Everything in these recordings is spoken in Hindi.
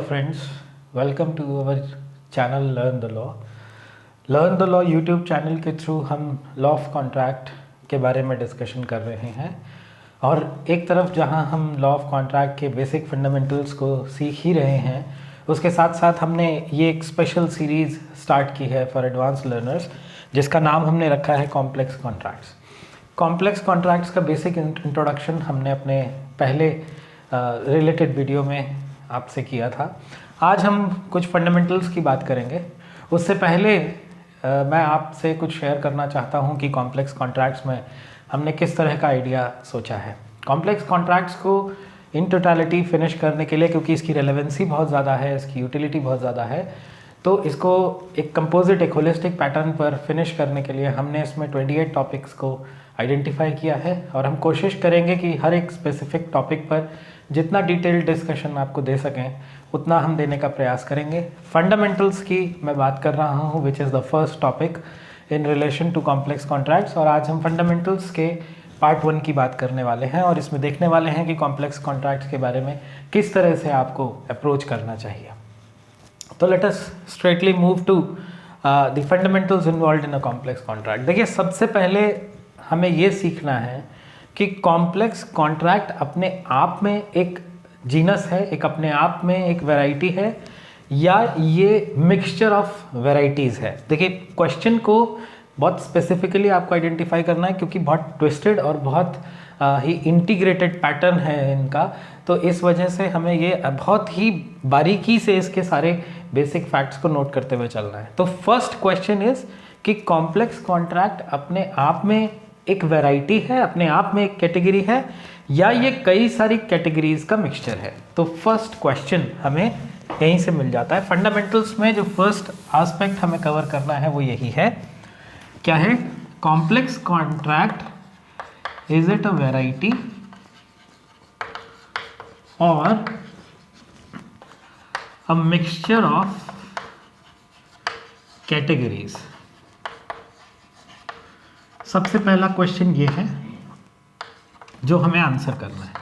friends, welcome to our channel Learn the Law. Learn the Law YouTube channel के थ्रू हम लॉ ऑफ कॉन्ट्रैक्ट के बारे में डिस्कशन कर रहे हैं और एक तरफ जहां हम लॉ ऑफ कॉन्ट्रैक्ट के बेसिक फंडामेंटल्स को सीख ही रहे हैं, उसके साथ साथ हमने ये एक स्पेशल सीरीज़ स्टार्ट की है फॉर एडवांस लर्नर्स जिसका नाम हमने रखा है कॉम्प्लेक्स कॉन्ट्रैक्ट्स। कॉम्प्लेक्स कॉन्ट्रैक्ट्स का बेसिक इंट्रोडक्शन हमने अपने पहले रिलेटेड वीडियो में आपसे किया था। आज हम कुछ फंडामेंटल्स की बात करेंगे। उससे पहले मैं आपसे कुछ शेयर करना चाहता हूं कि कॉम्प्लेक्स कॉन्ट्रैक्ट्स में हमने किस तरह का आइडिया सोचा है। कॉम्प्लेक्स कॉन्ट्रैक्ट्स को इन टोटलिटी फिनिश करने के लिए, क्योंकि इसकी रेलेवेंसी बहुत ज़्यादा है, इसकी यूटिलिटी बहुत ज़्यादा है, तो इसको एक कंपोजिट, एक होलिस्टिक पैटर्न पर फिनिश करने के लिए हमने इसमें 28 टॉपिक्स को आइडेंटिफाई किया है और हम कोशिश करेंगे कि हर एक स्पेसिफिक टॉपिक पर जितना डिटेल्ड डिस्कशन आपको दे सकें उतना हम देने का प्रयास करेंगे। फंडामेंटल्स की मैं बात कर रहा हूँ, which is the first topic in relation to complex contracts, और आज हम फंडामेंटल्स के पार्ट 1 की बात करने वाले हैं और इसमें देखने वाले हैं कि कॉम्प्लेक्स कॉन्ट्रैक्ट्स के बारे में किस तरह से आपको अप्रोच करना चाहिए। तो let us straightly move to the fundamentals involved in a complex contract. देखिए, सबसे पहले हमें ये सीखना है कि कॉम्प्लेक्स कॉन्ट्रैक्ट अपने आप में एक जीनस है, एक अपने आप में एक वैरायटी है, या ये मिक्सचर ऑफ वैरायटीज़ है। देखिए, क्वेश्चन को बहुत स्पेसिफिकली आपको आइडेंटिफाई करना है क्योंकि बहुत ट्विस्टेड और बहुत ही इंटीग्रेटेड पैटर्न है इनका, तो इस वजह से हमें ये बहुत ही बारीकी से इसके सारे बेसिक फैक्ट्स को नोट करते हुए चलना है। तो फर्स्ट क्वेश्चन इज कि कॉम्प्लेक्स कॉन्ट्रैक्ट अपने आप में एक वैरायटी है, अपने आप में एक कैटेगरी है, या ये कई सारी कैटेगरीज का मिक्सचर है। तो फर्स्ट क्वेश्चन हमें यहीं से मिल जाता है। फंडामेंटल्स में जो फर्स्ट एस्पेक्ट हमें कवर करना है वो यही है। क्या है? Complex contract is it a variety और अ मिक्सचर ऑफ कैटेगरीज। सबसे पहला क्वेश्चन ये है जो हमें आंसर करना है।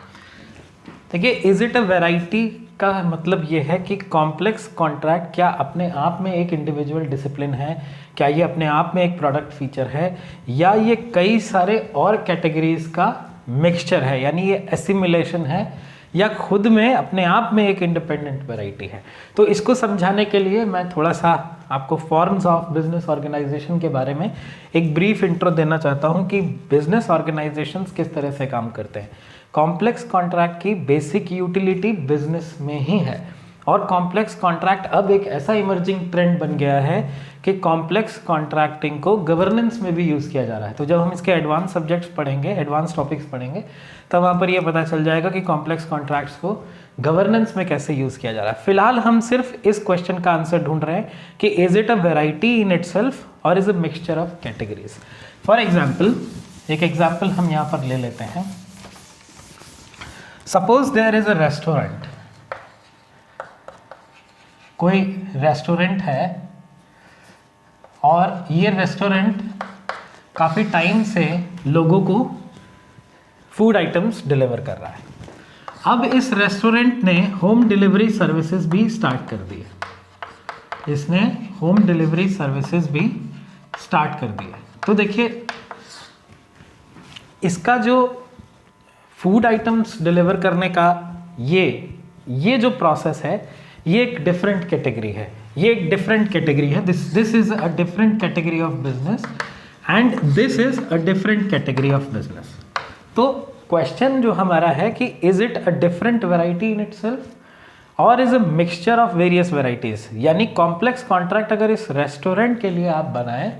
देखिए, इज इट अ वैरायटी का मतलब ये है कि कॉम्प्लेक्स कॉन्ट्रैक्ट क्या अपने आप में एक इंडिविजुअल डिसिप्लिन है, क्या ये अपने आप में एक प्रोडक्ट फीचर है, या ये कई सारे और कैटेगरीज का मिक्सचर है, यानी ये एसिमिलेशन है, या खुद में अपने आप में एक इंडिपेंडेंट वैरायटी है। तो इसको समझाने के लिए मैं थोड़ा सा आपको फॉर्म्स ऑफ बिजनेस ऑर्गेनाइजेशन के बारे में एक ब्रीफ इंट्रो देना चाहता हूं कि बिजनेस ऑर्गेनाइजेशंस किस तरह से काम करते हैं। कॉम्प्लेक्स कॉन्ट्रैक्ट की बेसिक यूटिलिटी बिजनेस में ही है और कॉम्प्लेक्स कॉन्ट्रैक्ट अब एक ऐसा इमर्जिंग ट्रेंड बन गया है कि कॉम्प्लेक्स कॉन्ट्रैक्टिंग को गवर्नेंस में भी यूज़ किया जा रहा है। तो जब हम इसके एडवांस सब्जेक्ट्स पढ़ेंगे, एडवांस टॉपिक्स पढ़ेंगे, तब वहाँ पर ये पता चल जाएगा कि कॉम्प्लेक्स कॉन्ट्रैक्ट्स को गवर्नेंस में कैसे यूज़ किया जा रहा है। फिलहाल हम सिर्फ इस क्वेश्चन का आंसर ढूंढ रहे हैं कि is it a variety in itself और is a mixture of categories. For example, एक एग्जाम्पल हम यहाँ पर ले लेते हैं। Suppose there is a restaurant. कोई रेस्टोरेंट है और ये रेस्टोरेंट काफ़ी टाइम से लोगों को फूड आइटम्स डिलीवर कर रहा है। अब इस रेस्टोरेंट ने होम डिलीवरी सर्विसेज भी स्टार्ट कर दी है। इसने होम डिलीवरी सर्विसेज भी स्टार्ट कर दी है। तो देखिए, इसका जो फूड आइटम्स डिलीवर करने का ये जो प्रोसेस है, ये एक डिफरेंट कैटेगरी है। ये एक डिफरेंट कैटेगरी है। This is a different category of business and this is a different category of business. तो क्वेश्चन जो हमारा है कि is it a different variety in itself और is a mixture of various varieties. यानी कॉम्प्लेक्स कॉन्ट्रैक्ट अगर इस रेस्टोरेंट के लिए आप बनाएं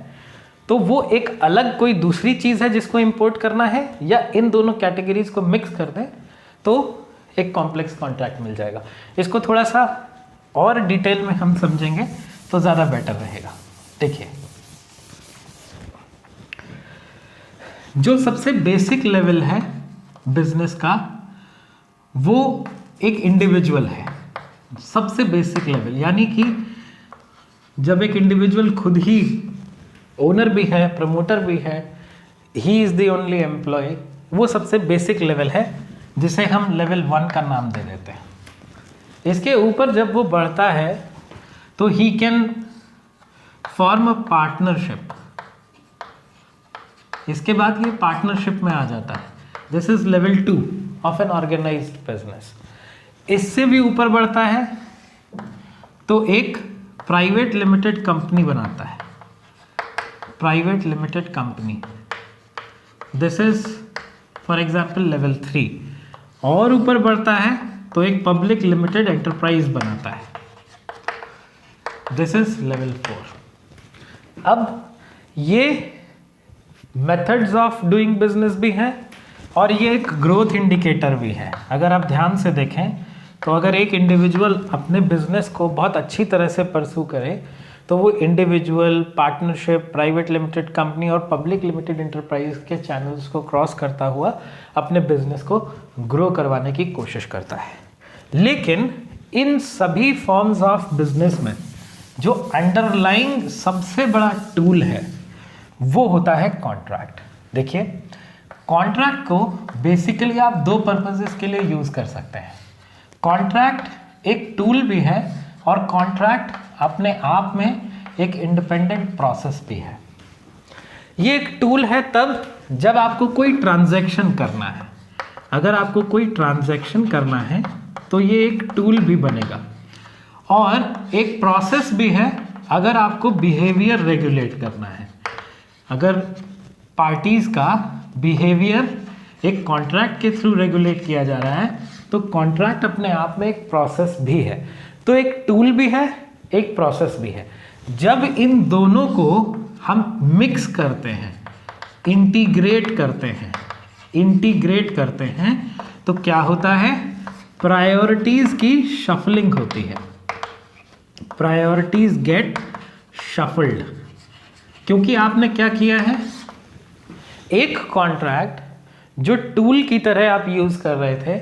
तो वो एक अलग कोई दूसरी चीज़ है जिसको इंपोर्ट करना है, या इन दोनों कैटेगरीज को मिक्स कर दें तो एक कॉम्प्लेक्स कॉन्ट्रैक्ट मिल जाएगा। इसको थोड़ा सा और डिटेल में हम समझेंगे तो ज़्यादा बेटर रहेगा। देखिए, जो सबसे बेसिक लेवल है बिजनेस का वो एक इंडिविजुअल है। सबसे बेसिक लेवल, यानी कि जब एक इंडिविजुअल खुद ही ओनर भी है, प्रमोटर भी है, he is the only employ, वो सबसे बेसिक लेवल है जिसे हम लेवल 1 का नाम दे देते हैं। इसके ऊपर जब वो बढ़ता है तो he can form a partnership. इसके बाद ये पार्टनरशिप में आ जाता है। This is level 2 of an organised business. इससे भी ऊपर बढ़ता है तो एक प्राइवेट लिमिटेड कंपनी बनाता है, private limited company. This is for example level 3। और ऊपर बढ़ता है तो एक पब्लिक लिमिटेड एंटरप्राइज बनाता है। This is level 4। अब ये मेथड्स ऑफ डूइंग बिजनेस भी हैं और ये एक ग्रोथ इंडिकेटर भी है। अगर आप ध्यान से देखें तो अगर एक इंडिविजुअल अपने बिजनेस को बहुत अच्छी तरह से परस्यू करे तो वो individual, partnership, private limited company और पब्लिक लिमिटेड एंटरप्राइज के चैनल्स को क्रॉस करता हुआ अपने बिजनेस को ग्रो करवाने की कोशिश करता है। लेकिन इन सभी फॉर्म्स ऑफ बिजनेस में जो अंडरलाइंग सबसे बड़ा टूल है वो होता है कॉन्ट्रैक्ट। देखिए, कॉन्ट्रैक्ट को बेसिकली आप दो पर्पसेस के लिए यूज कर सकते हैं। कॉन्ट्रैक्ट एक टूल भी है और कॉन्ट्रैक्ट अपने आप में एक इंडिपेंडेंट प्रोसेस भी है। ये एक टूल है तब जब आपको कोई ट्रांजैक्शन करना है। अगर आपको कोई ट्रांजैक्शन करना है तो ये एक टूल भी बनेगा, और एक प्रोसेस भी है अगर आपको बिहेवियर रेगुलेट करना है। अगर पार्टीज का बिहेवियर एक कॉन्ट्रैक्ट के थ्रू रेगुलेट किया जा रहा है तो कॉन्ट्रैक्ट अपने आप में एक प्रोसेस भी है। तो एक टूल भी है, एक प्रोसेस भी है। जब इन दोनों को हम मिक्स करते हैं, इंटीग्रेट करते हैं तो क्या होता है? प्रायोरिटीज की शफलिंग होती है। Priorities get shuffled. क्योंकि आपने क्या किया है, एक कॉन्ट्रैक्ट जो टूल की तरह आप यूज कर रहे थे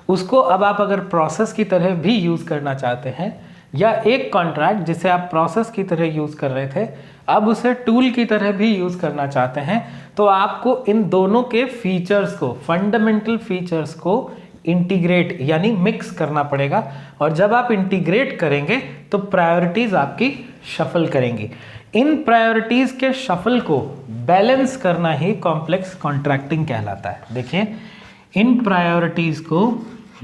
उसको अब आप अगर प्रोसेस की तरह भी यूज करना चाहते हैं, या एक कॉन्ट्रैक्ट जिसे आप प्रोसेस की तरह यूज कर रहे थे अब उसे टूल की तरह भी यूज करना चाहते हैं, तो आपको इन दोनों के फीचर्स को, फंडामेंटल फीचर्स को इंटीग्रेट यानी मिक्स करना पड़ेगा। और जब आप इंटीग्रेट करेंगे तो प्रायोरिटीज आपकी शफल करेंगी। इन प्रायोरिटीज के शफल को बैलेंस करना ही कॉम्प्लेक्स कॉन्ट्रैक्टिंग कहलाता है। देखिए, इन प्रायोरिटीज को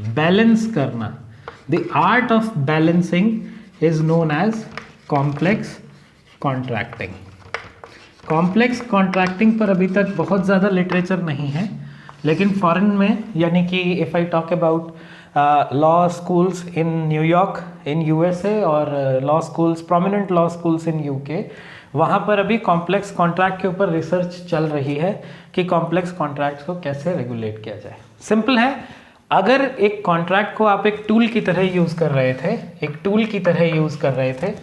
बैलेंस करना, the art of balancing is known as complex contracting. Complex contracting पर अभी तक बहुत ज़्यादा लिटरेचर नहीं है, लेकिन फॉरेन में, यानी कि if I talk about law schools in New York in USA और law schools, prominent law schools in UK, वहाँ पर अभी कॉम्प्लेक्स कॉन्ट्रैक्ट के ऊपर रिसर्च चल रही है कि कॉम्प्लेक्स कॉन्ट्रैक्ट्स को कैसे रेगुलेट किया जाए। सिंपल है, अगर एक कॉन्ट्रैक्ट को आप एक टूल की तरह यूज़ कर रहे थे,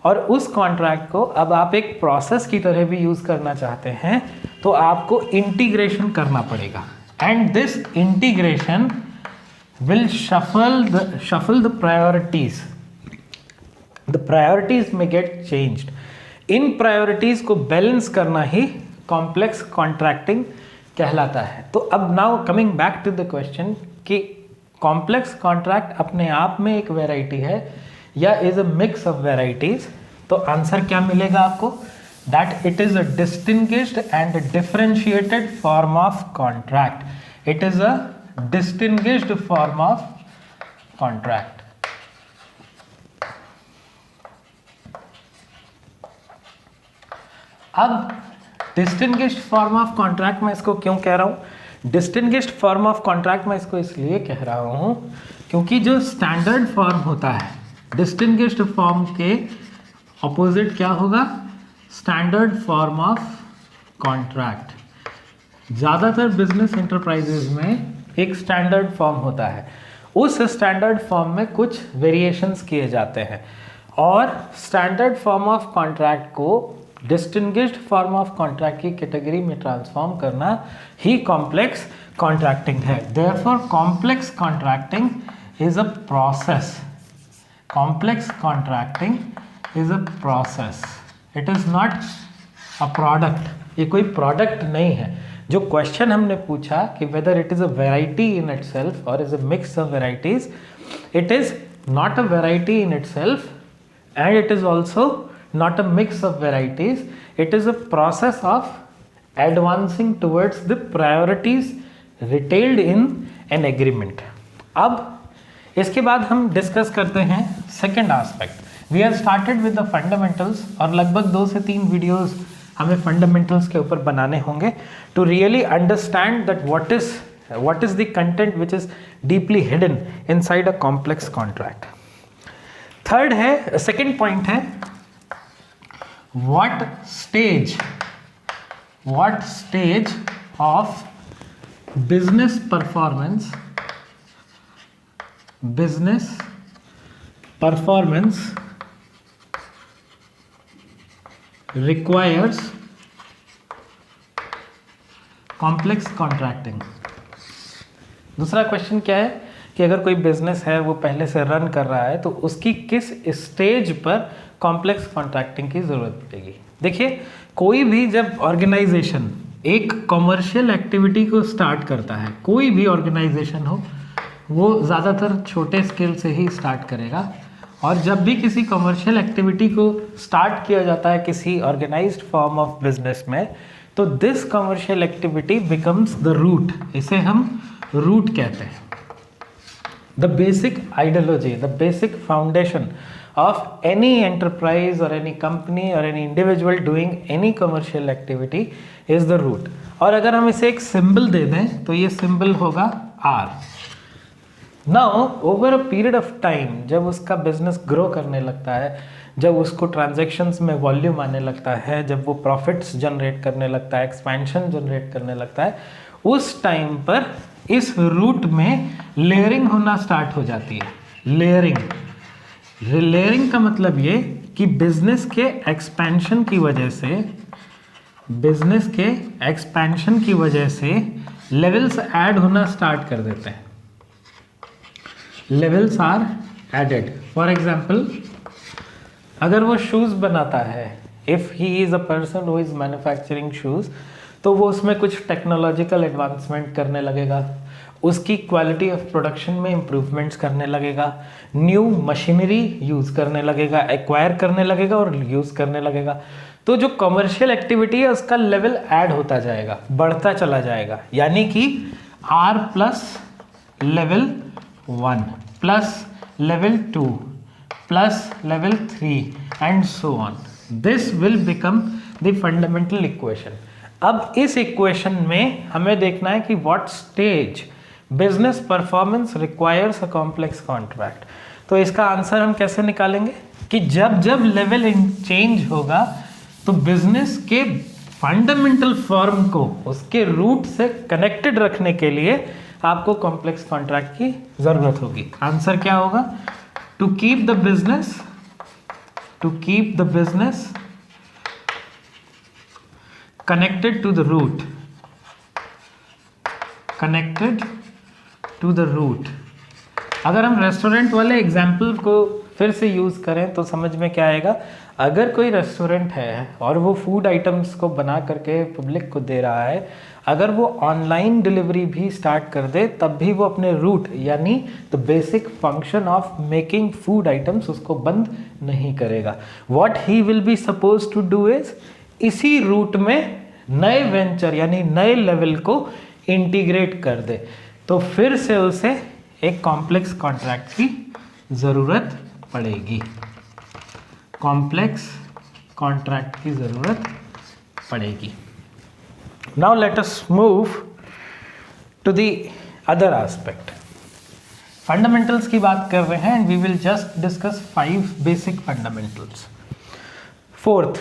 और उस कॉन्ट्रैक्ट को अब आप एक प्रोसेस की तरह भी यूज़ करना चाहते हैं तो आपको इंटीग्रेशन करना पड़ेगा। And this integration will shuffle the priorities. The priorities may get changed. इन प्रायोरिटीज को बैलेंस करना ही कॉम्प्लेक्स कॉन्ट्रैक्टिंग कहलाता है। तो अब now coming back to the question कि कॉम्प्लेक्स कॉन्ट्रैक्ट अपने आप में एक वैरायटी है या is a mix of varieties, तो आंसर क्या मिलेगा आपको? That it is a distinguished and differentiated form of contract. It is a distinguished form of contract. अब distinguished form of contract मैं इसको क्यों कह रहा हूं? distinguished form of contract मैं इसको इसलिए कह रहा हूं क्योंकि जो standard form होता है, distinguished form के opposite क्या होगा? standard form of contract. ज़्यादातर business enterprises में एक स्टैंडर्ड फॉर्म होता है, उस स्टैंडर्ड फॉर्म में कुछ वेरिएशंस किए जाते हैं, और स्टैंडर्ड फॉर्म ऑफ कॉन्ट्रैक्ट को डिस्टिंग्विश्ड फॉर्म ऑफ कॉन्ट्रैक्ट की कैटेगरी में ट्रांसफॉर्म करना ही कॉम्प्लेक्स कॉन्ट्रैक्टिंग है। Therefore complex contracting is a process. Complex contracting is a process, it is not a product. ये कोई प्रोडक्ट नहीं है। जो क्वेश्चन हमने पूछा कि whether it is a variety in itself और is a mix of varieties, it is not a variety in itself, and it is also not a mix of varieties. It is a process of advancing towards the priorities retailed in an agreement. अब इसके बाद हम डिस्कस करते हैं second aspect. We have started with the fundamentals, और लगभग 2 से 3 वीडियोस हमें फंडामेंटल्स के ऊपर बनाने होंगे to really understand that what is the content which is deeply hidden inside a complex contract. Third है, सेकेंड पॉइंट है, what stage of business performance requires complex contracting. दूसरा क्वेश्चन क्या है कि अगर कोई बिजनेस है वो पहले से रन कर रहा है तो उसकी किस स्टेज पर कॉम्प्लेक्स कॉन्ट्रैक्टिंग की ज़रूरत पड़ेगी. देखिए, कोई भी जब ऑर्गेनाइजेशन एक कॉमर्शियल एक्टिविटी को स्टार्ट करता है, कोई भी ऑर्गेनाइजेशन हो, वो ज़्यादातर छोटे स्केल से ही स्टार्ट करेगा. और जब भी किसी कॉमर्शियल एक्टिविटी को स्टार्ट किया जाता है किसी ऑर्गेनाइज्ड फॉर्म ऑफ बिजनेस में, तो this commercial activity becomes the root. इसे हम रूट कहते हैं. The basic ideology, the basic foundation of any enterprise or any company or any individual doing any commercial activity is the root. और अगर हम इसे एक सिंबल दे दें तो ये सिंबल होगा R. Now over a period of time, जब उसका बिजनेस ग्रो करने लगता है, जब उसको ट्रांजैक्शंस में वॉल्यूम आने लगता है, जब वो प्रॉफिट्स जनरेट करने लगता है, एक्सपेंशन जनरेट करने लगता है, उस टाइम पर इस रूट में लेयरिंग होना स्टार्ट हो जाती है. लेयरिंग का मतलब ये कि बिजनेस के एक्सपेंशन की वजह से लेवल्स ऐड होना स्टार्ट कर देते हैं. Levels are added. For example, अगर वो शूज़ बनाता है, if he is a person who is manufacturing shoes, तो वो उसमें कुछ टेक्नोलॉजिकल एडवांसमेंट करने लगेगा, उसकी क्वालिटी ऑफ प्रोडक्शन में इम्प्रूवमेंट्स करने लगेगा, न्यू मशीनरी यूज़ करने लगेगा, एक्वायर करने लगेगा और यूज़ करने लगेगा. तो जो कमर्शियल एक्टिविटी है उसका लेवल ऐड होता जाएगा, बढ़ता चला जाएगा. यानी कि R plus level 1 plus level 2 plus level 3 and so on. This will become the fundamental equation. अब इस इक्वेशन में हमें देखना है कि what stage business performance requires a complex contract. तो इसका आंसर हम कैसे निकालेंगे कि जब जब लेवल चेंज होगा तो बिजनेस के फंडामेंटल फॉर्म को उसके रूट से कनेक्टेड रखने के लिए आपको कॉम्प्लेक्स कॉन्ट्रैक्ट की ज़रूरत होगी. आंसर क्या होगा? To keep the business connected to the root. अगर हम रेस्टोरेंट वाले एग्जाम्पल को फिर से यूज़ करें तो समझ में क्या आएगा. अगर कोई रेस्टोरेंट है और वो फूड आइटम्स को बना करके पब्लिक को दे रहा है, अगर वो ऑनलाइन डिलीवरी भी स्टार्ट कर दे तब भी वो अपने रूट यानी the basic function of making food items उसको बंद नहीं करेगा. What he will be suppose to do is इसी रूट में नए वेंचर यानी नए लेवल को इंटीग्रेट कर दे. तो फिर से उसे एक कॉम्प्लेक्स कॉन्ट्रैक्ट की ज़रूरत पड़ेगी. कॉम्प्लेक्स कॉन्ट्रैक्ट की ज़रूरत पड़ेगी. Now let us move to the other aspect. Fundamentals की बात कर रहे हैं and we will just discuss 5 basic fundamentals. Fourth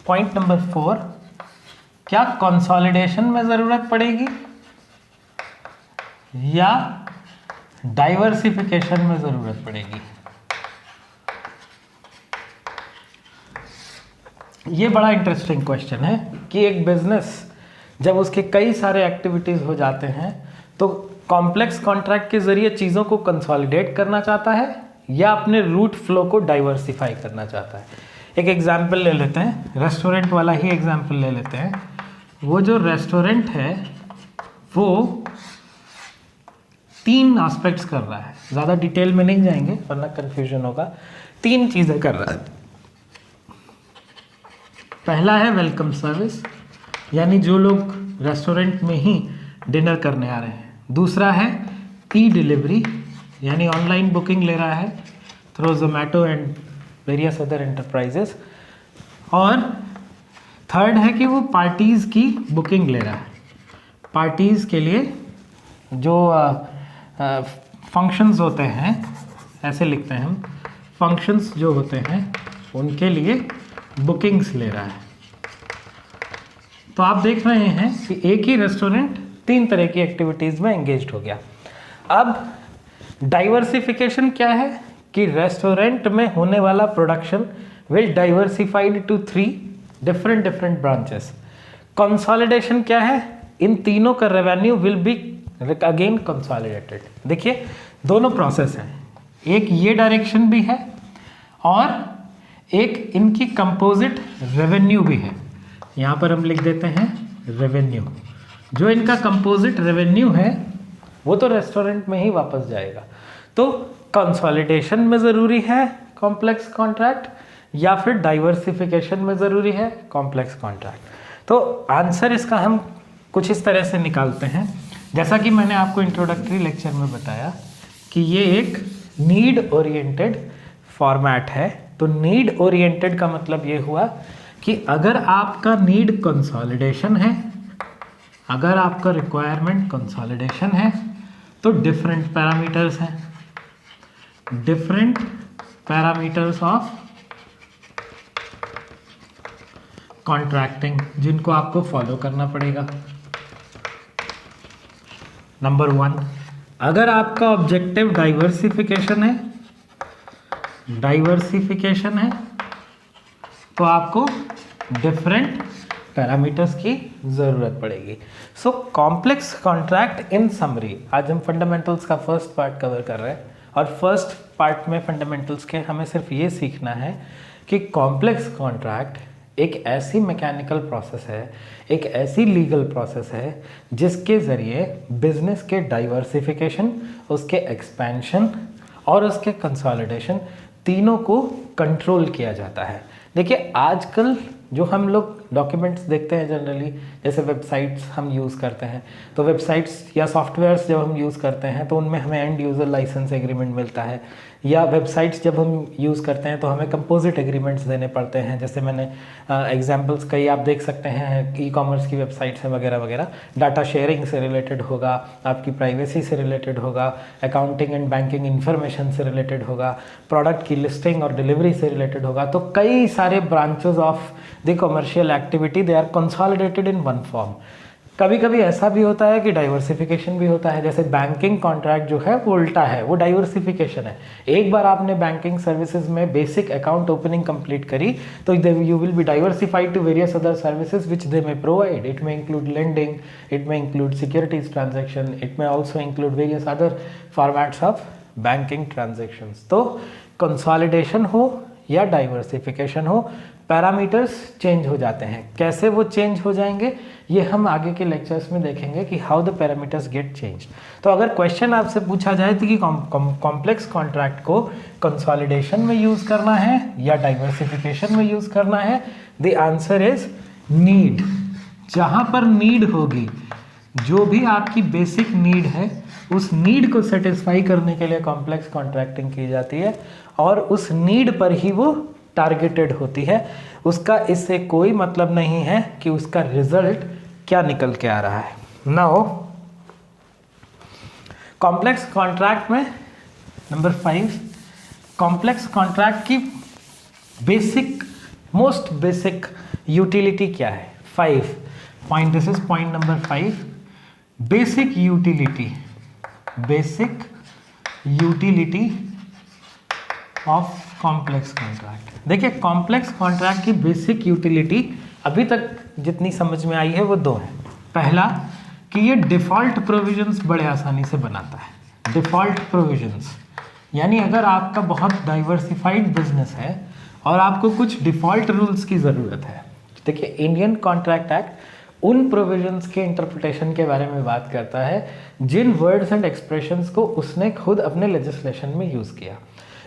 point number 4, क्या कंसोलिडेशन में ज़रूरत पड़ेगी या डाइवर्सिफिकेशन में ज़रूरत पड़ेगी? ये बड़ा इंटरेस्टिंग क्वेश्चन है कि एक बिजनेस जब उसके कई सारे एक्टिविटीज़ हो जाते हैं तो कॉम्प्लेक्स कॉन्ट्रैक्ट के ज़रिए चीज़ों को कंसोलिडेट करना चाहता है या अपने रूट फ्लो को डाइवर्सिफाई करना चाहता है. एक एग्जाम्पल ले लेते हैं, रेस्टोरेंट वाला ही एग्जाम्पल ले लेते हैं. वो जो रेस्टोरेंट है वो 3 एस्पेक्ट्स कर रहा है, ज़्यादा डिटेल में नहीं जाएंगे वरना कन्फ्यूजन होगा। 3 चीज़ें कर रहा है। पहला है वेलकम सर्विस, यानी जो लोग रेस्टोरेंट में ही डिनर करने आ रहे हैं। दूसरा है ई डिलीवरी, यानी ऑनलाइन बुकिंग ले रहा है through Zomato and various other enterprises. और थर्ड है कि वो पार्टीज़ की बुकिंग ले रहा है। पार्टीज़ के लिए जो फंक्शंस होते हैं, ऐसे लिखते हैं हम, फंक्शंस जो होते हैं उनके लिए बुकिंग्स ले रहा है। तो आप देख रहे हैं कि एक ही रेस्टोरेंट 3 तरह की एक्टिविटीज़ में एंगेज्ड हो गया। अब डाइवर्सिफिकेशन क्या है कि रेस्टोरेंट में होने वाला production will diversified to 3 different branches. Consolidation क्या है, इन तीनों का revenue will be again consolidated. देखिए दोनों प्रोसेस हैं, एक ये डायरेक्शन भी है और एक इनकी कंपोजिट रेवेन्यू भी है। यहाँ पर हम लिख देते हैं रेवेन्यू। जो इनका कंपोजिट रेवेन्यू है वो तो रेस्टोरेंट में ही वापस जाएगा। तो कंसोलिडेशन में ज़रूरी है कॉम्प्लेक्स कॉन्ट्रैक्ट या फिर डाइवर्सिफिकेशन में ज़रूरी है कॉम्प्लेक्स कॉन्ट्रैक्ट। तो आंसर इसका हम कुछ इस तरह से निकालते हैं, जैसा कि मैंने आपको इंट्रोडक्टरी लेक्चर में बताया कि ये एक नीड ओरिएंटेड फॉर्मेट है। तो नीड ओरिएंटेड का मतलब ये हुआ कि अगर आपका नीड कंसोलिडेशन है, अगर आपका रिक्वायरमेंट कंसोलिडेशन है, तो डिफरेंट पैरामीटर्स हैं, डिफरेंट पैरामीटर्स ऑफ कॉन्ट्रैक्टिंग जिनको आपको फॉलो करना पड़ेगा। नंबर 1, अगर आपका ऑब्जेक्टिव डाइवर्सिफिकेशन है तो आपको डिफरेंट पैरामीटर्स की ज़रूरत पड़ेगी। So complex contract in summary, आज हम फंडामेंटल्स का फर्स्ट पार्ट कवर कर रहे हैं और फर्स्ट पार्ट में फंडामेंटल्स के हमें सिर्फ ये सीखना है कि कॉम्प्लेक्स कॉन्ट्रैक्ट एक ऐसी मैकेनिकल प्रोसेस है, एक ऐसी लीगल प्रोसेस है जिसके ज़रिए बिजनेस के डाइवर्सिफिकेशन, उसके एक्सपेंशन और उसके कंसोलिडेशन तीनों को कंट्रोल किया जाता है। देखिए आजकल जो हम लोग डॉक्यूमेंट्स देखते हैं जनरली, जैसे वेबसाइट्स हम यूज़ करते हैं, तो वेबसाइट्स या सॉफ्टवेयर्स जब हम यूज़ करते हैं तो उनमें हमें एंड यूज़र लाइसेंस एग्रीमेंट मिलता है, या वेबसाइट्स जब हम यूज़ करते हैं तो हमें कंपोजिट एग्रीमेंट्स देने पड़ते हैं। जैसे मैंने एग्जांपल्स कई आप देख सकते हैं, ई कॉमर्स की वेबसाइट्स हैं वगैरह वगैरह। डाटा शेयरिंग से रिलेटेड होगा, आपकी प्राइवेसी से रिलेटेड होगा, अकाउंटिंग एंड बैंकिंग इन्फॉर्मेशन से रिलेटेड होगा, प्रोडक्ट की लिस्टिंग और डिलीवरी से रिलेटेड होगा। तो कई सारे branches of the commercial activity they are consolidated in one form. कभी कभी ऐसा भी होता है कि डाइवर्सिफिकेशन भी होता है, जैसे बैंकिंग कॉन्ट्रैक्ट जो है वो उल्टा है, वो डाइवर्सिफिकेशन है। एक बार आपने बैंकिंग सर्विसेज में बेसिक अकाउंट ओपनिंग कंप्लीट करी तो you will be diversified to various other services which they may provide. It may include lending, it may include securities transaction, it may also include various other formats of banking transactions. तो कंसोलिडेशन हो या डाइवर्सिफिकेशन हो, पैरामीटर्स चेंज हो जाते हैं। कैसे वो चेंज हो जाएंगे ये हम आगे के लेक्चर्स में देखेंगे कि how the parameters get change. तो अगर क्वेश्चन आपसे पूछा जाए तो कि कॉम्प्लेक्स कॉन्ट्रैक्ट को कंसोलिडेशन में यूज़ करना है या डाइवर्सिफिकेशन में यूज़ करना है, द आंसर इज नीड। जहाँ पर नीड होगी, जो भी आपकी बेसिक नीड है उस नीड को सेटिस्फाई करने के लिए कॉम्प्लेक्स कॉन्ट्रैक्टिंग की जाती है और उस नीड पर ही वो टारगेटेड होती है। उसका इससे कोई मतलब नहीं है कि उसका रिजल्ट क्या निकल के आ रहा है। नाउ कॉम्प्लेक्स कॉन्ट्रैक्ट में नंबर 5, कॉम्प्लेक्स कॉन्ट्रैक्ट की बेसिक मोस्ट बेसिक यूटिलिटी क्या है? 5 point, this is point number 5, basic utility of complex contract. देखिए कॉम्प्लेक्स कॉन्ट्रैक्ट की बेसिक यूटिलिटी अभी तक जितनी समझ में आई है वो 2 है। पहला कि ये डिफ़ॉल्ट प्रोविजंस बड़े आसानी से बनाता है। डिफ़ॉल्ट प्रोविजंस यानी अगर आपका बहुत डाइवर्सिफाइड बिजनेस है और आपको कुछ डिफ़ॉल्ट रूल्स की ज़रूरत है। देखिए इंडियन कॉन्ट्रैक्ट एक्ट उन प्रोविजंस के इंटरप्रिटेशन के बारे में बात करता है जिन वर्ड्स एंड एक्सप्रेशंस को उसने खुद अपने लेजिस्लेशन में यूज़ किया,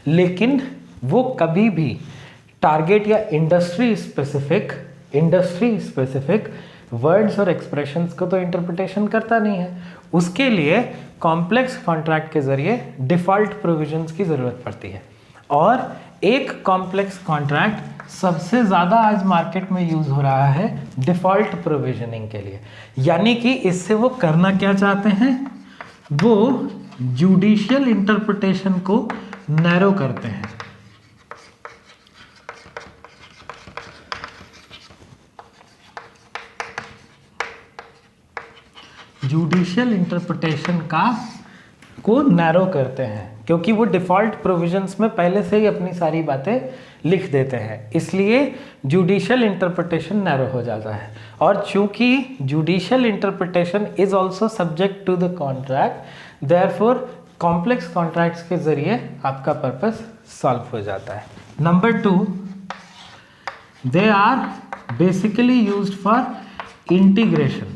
लेकिन वो कभी भी टारगेट या इंडस्ट्री स्पेसिफिक वर्ड्स और एक्सप्रेशंस को तो इंटरप्रिटेशन करता नहीं है। उसके लिए कॉम्प्लेक्स कॉन्ट्रैक्ट के ज़रिए डिफ़ॉल्ट प्रोविजंस की ज़रूरत पड़ती है, और एक कॉम्प्लेक्स कॉन्ट्रैक्ट सबसे ज़्यादा आज मार्केट में यूज़ हो रहा है डिफ़ॉल्ट प्रोविजनिंग के लिए। यानी कि इससे वो करना क्या चाहते हैं, वो जुडिशियल इंटरप्रिटेशन को नैरो करते हैं। जुडिशियल इंटरप्रिटेशन को नैरो करते हैं, क्योंकि वो डिफ़ॉल्ट प्रोविजंस में पहले से ही अपनी सारी बातें लिख देते हैं, इसलिए जुडिशियल इंटरप्रिटेशन नैरो हो जाता है। और चूंकि judicial interpretation is also subject to the contract, therefore complex contracts के ज़रिए आपका पर्पस सॉल्व हो जाता है। Number 2, they are basically used for integration.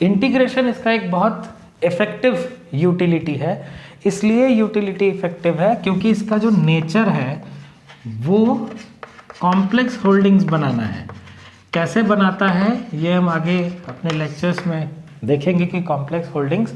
Integration इसका एक बहुत इफेक्टिव यूटिलिटी है। इसलिए यूटिलिटी इफेक्टिव है क्योंकि इसका जो नेचर है वो कॉम्प्लेक्स होल्डिंग्स बनाना है। कैसे बनाता है ये हम आगे अपने लेक्चर्स में देखेंगे कि कॉम्प्लेक्स होल्डिंग्स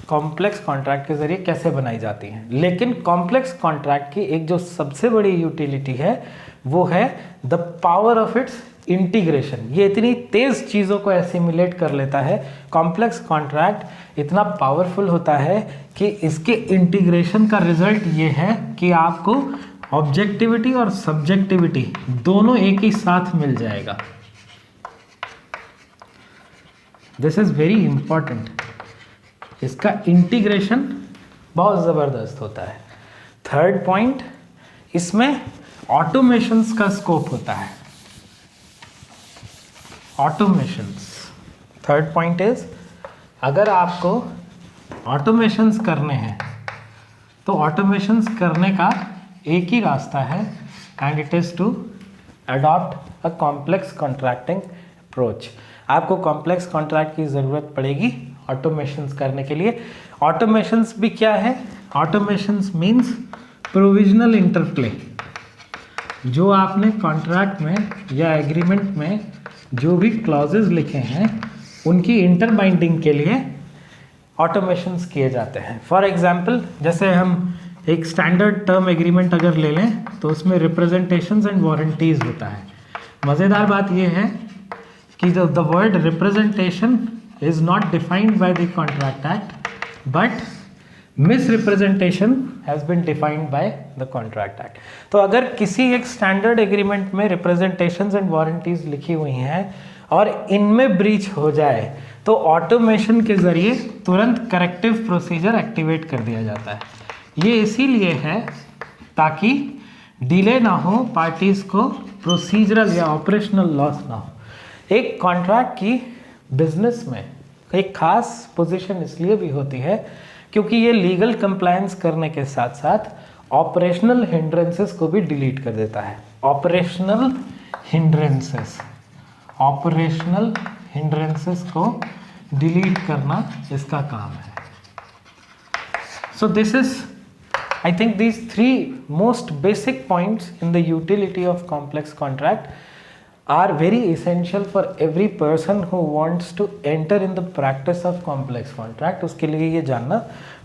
कॉम्प्लेक्स कॉन्ट्रैक्ट के ज़रिए कैसे बनाई जाती हैं। लेकिन कॉम्प्लेक्स कॉन्ट्रैक्ट की एक जो सबसे बड़ी यूटिलिटी है वो है the power of its integration. ये इतनी तेज़ चीज़ों को एसिमिलेट कर लेता है, कॉम्प्लेक्स कॉन्ट्रैक्ट इतना पावरफुल होता है कि इसके इंटीग्रेशन का रिजल्ट ये है कि आपको ऑब्जेक्टिविटी और सब्जेक्टिविटी दोनों एक ही साथ मिल जाएगा। This is very important. इसका इंटीग्रेशन बहुत ज़बरदस्त होता है। थर्ड पॉइंट, इसमें ऑटोमेशंस का स्कोप होता है। ऑटोमेशंस, थर्ड पॉइंट इज, अगर आपको ऑटोमेशंस करने हैं तो ऑटोमेशंस करने का एक ही रास्ता है, and it is to adopt a complex contracting approach. आपको कॉम्प्लेक्स कॉन्ट्रैक्ट की ज़रूरत पड़ेगी ऑटोमेशंस करने के लिए। ऑटोमेशंस भी क्या है? Automations means provisional interplay. जो आपने कॉन्ट्रैक्ट में या एग्रीमेंट में जो भी क्लॉजेज लिखे हैं उनकी इंटरबाइंडिंग के लिए ऑटोमेशंस किए जाते हैं। फॉर एग्जांपल, जैसे हम एक स्टैंडर्ड टर्म एग्रीमेंट अगर ले लें तो उसमें रिप्रेजेंटेशंस एंड वारंटीज होता है। मज़ेदार बात यह है कि the word representation is not defined by the contract act, but misrepresentation has been defined by the contract act. तो अगर किसी एक स्टैंडर्ड एग्रीमेंट में रिप्रेजेंटेशंस एंड वारंटीज लिखी हुई हैं और इनमें ब्रीच हो जाए तो ऑटोमेशन के ज़रिए तुरंत करेक्टिव प्रोसीजर एक्टिवेट कर दिया जाता है। ये इसीलिए है ताकि डिले ना हो, पार्टीज़ को प्रोसीजरल या ऑपरेशनल लॉस ना हो। एक कॉन्ट्रैक्ट की बिजनेस में एक खास पोजीशन इसलिए भी होती है क्योंकि ये लीगल कंप्लायंस करने के साथ साथ ऑपरेशनल हिंड्रेंसेस को भी डिलीट कर देता है। ऑपरेशनल हिंड्रेंसेस को डिलीट करना इसका काम है। So this is, I think, these three most basic points in the utility of complex contract are very essential for every person who wants to enter in the practice of complex contract। उसके लिए ये जानना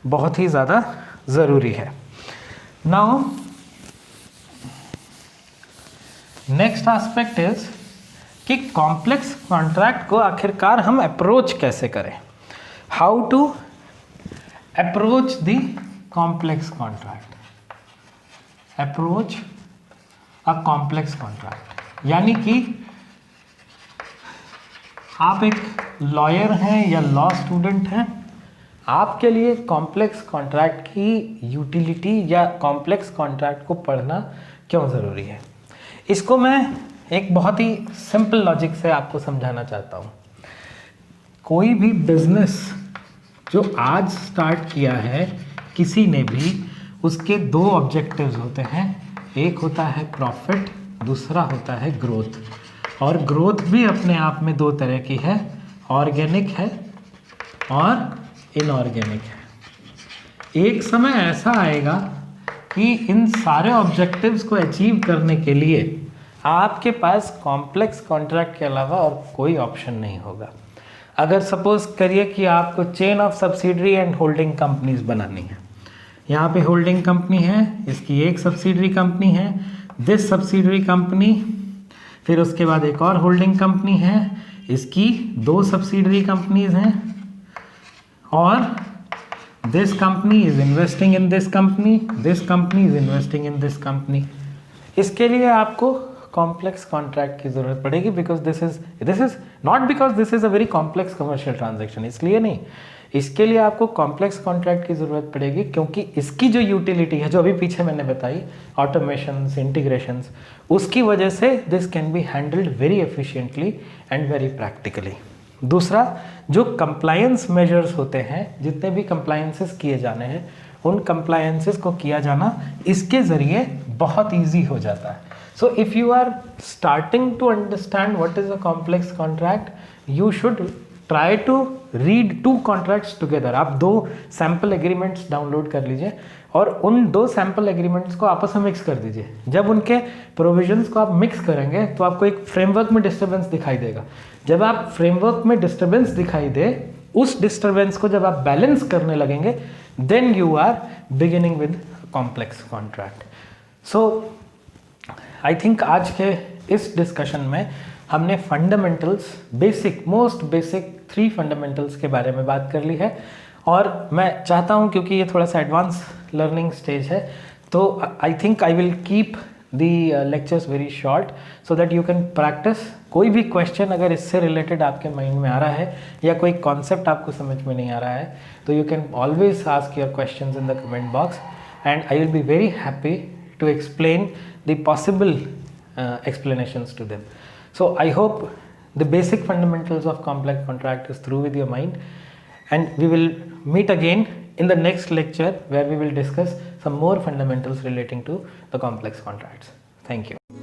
बहुत ही ज़्यादा ज़रूरी है। Now next aspect is कि complex contract को आखिरकार हम अप्रोच कैसे करें। How to approach the complex contract, approach a complex contract। यानी कि आप एक लॉयर हैं या लॉ स्टूडेंट हैं, आपके लिए कॉम्प्लेक्स कॉन्ट्रैक्ट की यूटिलिटी या कॉम्प्लेक्स कॉन्ट्रैक्ट को पढ़ना क्यों ज़रूरी है, इसको मैं एक बहुत ही सिंपल लॉजिक से आपको समझाना चाहता हूँ। कोई भी बिजनेस जो आज स्टार्ट किया है किसी ने भी, उसके दो ऑब्जेक्टिव्स होते हैं। एक होता है प्रॉफिट, दूसरा होता है ग्रोथ। और ग्रोथ भी अपने आप में दो तरह की है, ऑर्गेनिक है और इनऑर्गेनिक है। एक समय ऐसा आएगा कि इन सारे ऑब्जेक्टिव्स को अचीव करने के लिए आपके पास कॉम्प्लेक्स कॉन्ट्रैक्ट के अलावा और कोई ऑप्शन नहीं होगा। अगर सपोज करिए कि आपको chain of subsidiary and holding companies बनानी है, यहाँ पे होल्डिंग कंपनी है, इसकी एक सब्सिडरी कंपनी है, दिस सब्सिडरी कंपनी, फिर उसके बाद एक और होल्डिंग कंपनी है, इसकी दो सब्सिडरी कंपनीज हैं, और this company is investing in this company is investing in this company. इसके लिए आपको कॉम्प्लेक्स कॉन्ट्रैक्ट की ज़रूरत पड़ेगी, because this is not because this is a very complex commercial transaction, इसलिए नहीं, इसके लिए आपको कॉम्प्लेक्स कॉन्ट्रैक्ट की ज़रूरत पड़ेगी, क्योंकि इसकी जो यूटिलिटी है, जो अभी पीछे मैंने बताई, ऑटोमेशंस, इंटीग्रेशंस, उसकी वजह से this can be handled very efficiently and very practically. दूसरा, जो कंप्लायंस मेजर्स होते हैं, जितने भी कंप्लायंसेस किए जाने हैं, उन कंप्लायंसेस को किया जाना इसके ज़रिए बहुत ईजी हो जाता है। So if you are starting to understand what is a complex contract, you should try to read 2 contracts together. आप 2 सैम्पल एग्रीमेंट्स डाउनलोड कर लीजिए और उन 2 सैम्पल एग्रीमेंट्स को आपस में मिक्स कर दीजिए। जब उनके प्रोविजंस को आप मिक्स करेंगे तो आपको एक फ्रेमवर्क में डिस्टर्बेंस दिखाई देगा। जब आप फ्रेमवर्क में डिस्टर्बेंस दिखाई दे, उस डिस्टर्बेंस को जब आप बैलेंस करने लगेंगे, then you are beginning with complex contract. So I think आज के इस डिस्कशन में हमने फंडामेंटल्स, मोस्ट बेसिक 3 फंडामेंटल्स के बारे में बात कर ली है। और मैं चाहता हूँ, क्योंकि ये थोड़ा सा एडवांस लर्निंग स्टेज है, तो I think I will keep the lectures very short so that you can practice. कोई भी क्वेश्चन अगर इससे रिलेटेड आपके माइंड में आ रहा है या कोई कॉन्सेप्ट आपको समझ में नहीं आ रहा है, तो you can always ask your questions in the comment box and I will be very happy to explain the possible explanations to them. So I hope the basic fundamentals of complex contract is through with your mind, and we will meet again in the next lecture where we will discuss some more fundamentals relating to the complex contracts. Thank you.